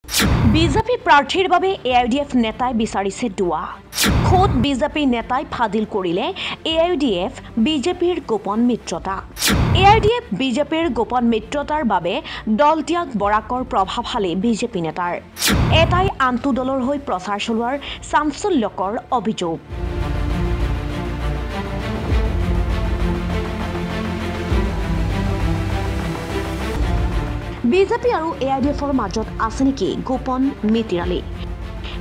BJP প্ৰাৰ্থীৰ বাবে AIDF নেতাই বিচাৰিছে দুৱা খোদ বিজেপি নেতাই ফাদিল কৰিলে এআইডিএফ বিজেপিৰ গোপন মিত্ৰতা এআইডিএফ বিজেপিৰ গোপন মিত্ৰতাৰ বাবে দল ত্যাগ বৰাকৰ প্ৰভাৱশালী বিজেপি নেতাৰ এটাই আনটো দলৰ হৈ প্ৰচাৰ চলোৱাৰ চাঞ্চল্যকৰ অভিযোগ বিজেপি আৰু এআইডিএফৰ মাজত আছে নেকি গোপন মিতিৰালি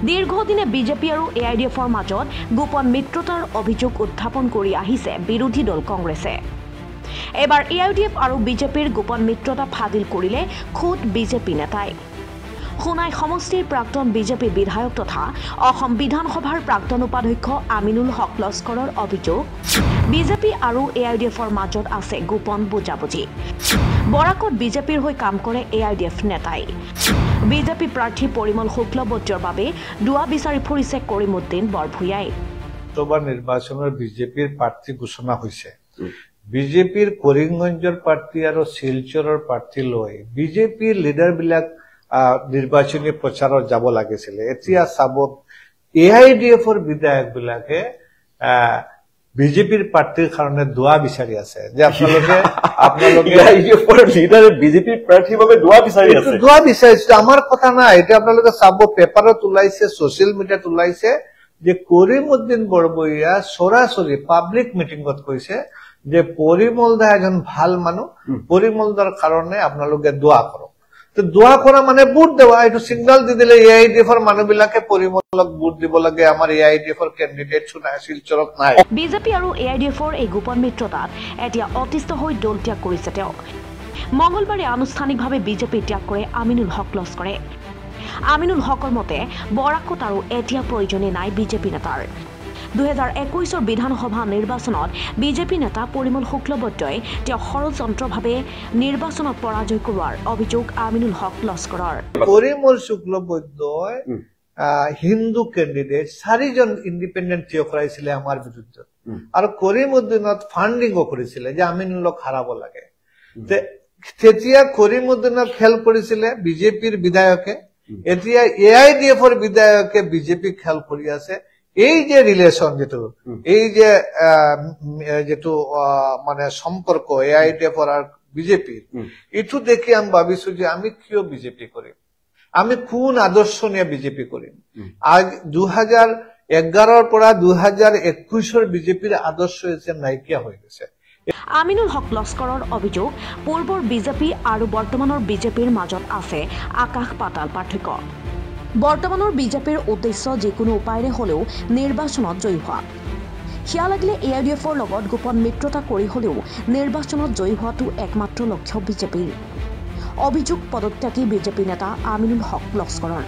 দীৰ্ঘদিনে বিজেপি আৰু এআইডিএফৰ মাজত গোপন মিত্ৰতাৰ অভিযোগ উত্থাপন কৰি আহিছে বিৰোধী দল কংগ্ৰেছে এবাৰ এআইডিএফ আৰু বিজেপিৰ গোপন মিত্ৰতা ফাদিল কৰিলে খোদ বিজেপি নেতাই খুনাই সমষ্টিৰ প্ৰাক্তন বিজেপি বিধায়ক তথা অসম বিধানসভাৰ প্ৰাক্তন উপাধ্যক্ষ আমিনুল হক লস্কৰৰ অভিযোগ বিজেপি আৰু এআইডিএফৰ মাজত আছে গোপন বুজাবুজি বৰাকত বিজেপিৰ হৈ কাম কৰে এআইডিএফ নেতাই বিজেপি প্ৰাৰ্থী পৰিমল শুক্লবৈদ্যৰ বাবে দুৱা বিচাৰি ফুৰিছে কৰিমউদ্দিন বৰভূঞাই লোকসভা নিৰ্বাচনৰ বিজেপিৰ প্ৰাৰ্থী ঘোষণা হৈছে বিজেপিৰ কৰিমগঞ্জৰ প্ৰাৰ্থী আৰু শিলচৰৰ প্ৰাৰ্থী লৈ বিজেপিৰ লিডাৰবিলাক নিৰ্বাচনী প্ৰচাৰত যাব লাগিছিল এতিয়া চাব এআইডিএফৰ বিধায়কবিলাকে বিজেপিৰ প্ৰাৰ্থীৰ কাৰণে দুৱা বিচাৰি আছে যে আপোনালোকে এআইডিএফৰ লিডাৰে বিজেপিৰ প্ৰাৰ্থীৰ বাবে দুৱা বিচাৰি আছে দুৱা বিচাৰিছে আমাৰ কথা নাই এটা আপোনালোকে চাব পেপাৰত ওলাইছে সোশ্যাল মিডিয়াত ওলাইছে যে কৰিমউদ্দিন বৰভূঞা সৰাসৰি পাব্লিক মিটিংত কৈছে যে পৰিমল দা এজন ভাল মানুহ পৰিমল দাৰ কাৰণে আপোনালোকে দুৱা কৰক তো দুৱা কৰা মানে ভোট দেৱা এইটো সিগনেল দি দিলে এআইডিএফৰ মানুহবিলাকে পৰিমলক ভোট দিব লাগে আমাৰ এআইডিএফৰ কেণ্ডিডেট শিলচৰক নাই বিজেপি আৰু এআইডিএফৰ এই গোপন মিত্ৰতাত এতিয়া অতিষ্ঠ হৈ দল ত্যাগ কৰিছে তেওঁ মঙলবাৰে আনুষ্ঠানিকভাৱে বিজেপি ত্যাগ কৰে আমিনুল হক লস্কৰে আমিনুল হকৰ মতে বৰাকত আৰু এতিয়া প্ৰয়োজনে নাই বিজেপি নেতাৰ 2021 বিধানসভা নিৰ্বাচনত বিজেপি নেতা পৰিমল শুক্লবৈদ্যই তেওঁ ষড়যন্ত্ৰভাৱে নিৰ্বাচনত পৰাজয় কৰোৱাৰ অভিযোগ আমিনুল হক লস্কৰৰ পৰিমল শুক্লবৈদ্যই হিন্দু কেণ্ডিডেট 4 জন ইণ্ডিপেণ্ডেণ্ট থিয় কৰাইছিলে আমাৰ বিৰুদ্ধে আৰু কৰিমউদ্দিনত ফাণ্ডিংও কৰিছিলে যে আমিনুলক হাৰাব লাগে তেতিয়া কৰিমউদ্দিনক খেল কৰিছিলে বিজেপিৰ বিধায়কে এতিয়া এআইডিএফৰ বিধায়কে বিজেপি খেল কৰি আছে এই যে রিলেশন যেটো মানে সম্পর্ক এআইডিএফ আর বিজেপির এটু দেখি আমি ভাবিছো যে আমি কিয় বিজেপি করিম আমি কোন আদর্শ নিয়ে বিজেপি করিম আজ 2011 পৰা 2021 বিজেপিৰ আদৰ্শ এসে নাইকিয়া হৈ গৈছে আমিনুল হক লস্কৰৰ অভিযোগ পূৰ্বৰ বিজেপি আৰু বৰ্তমানৰ বিজেপিৰ মাজত আছে আকাশ পাতাল পাৰ্থক্য বৰ্তমানৰ বিজেপিৰ উদ্দেশ্য যিকোনো উপায়েৰে হলেও নিৰ্বাচনত জয়ী হোৱা হিয়া লাগিলে এআইডিএফৰ লগত গোপন মিত্ৰতা কৰি হলেও নিৰ্বাচনত জয়ী হোৱাটো একমাত্ৰ লক্ষ্য বিজেপিৰ অভিযোগ পদত্যাগী বিজেপি নেতা আমিনুল হক লস্কৰৰ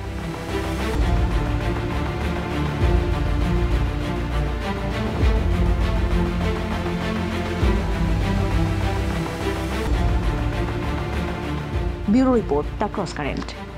bureau report the cross current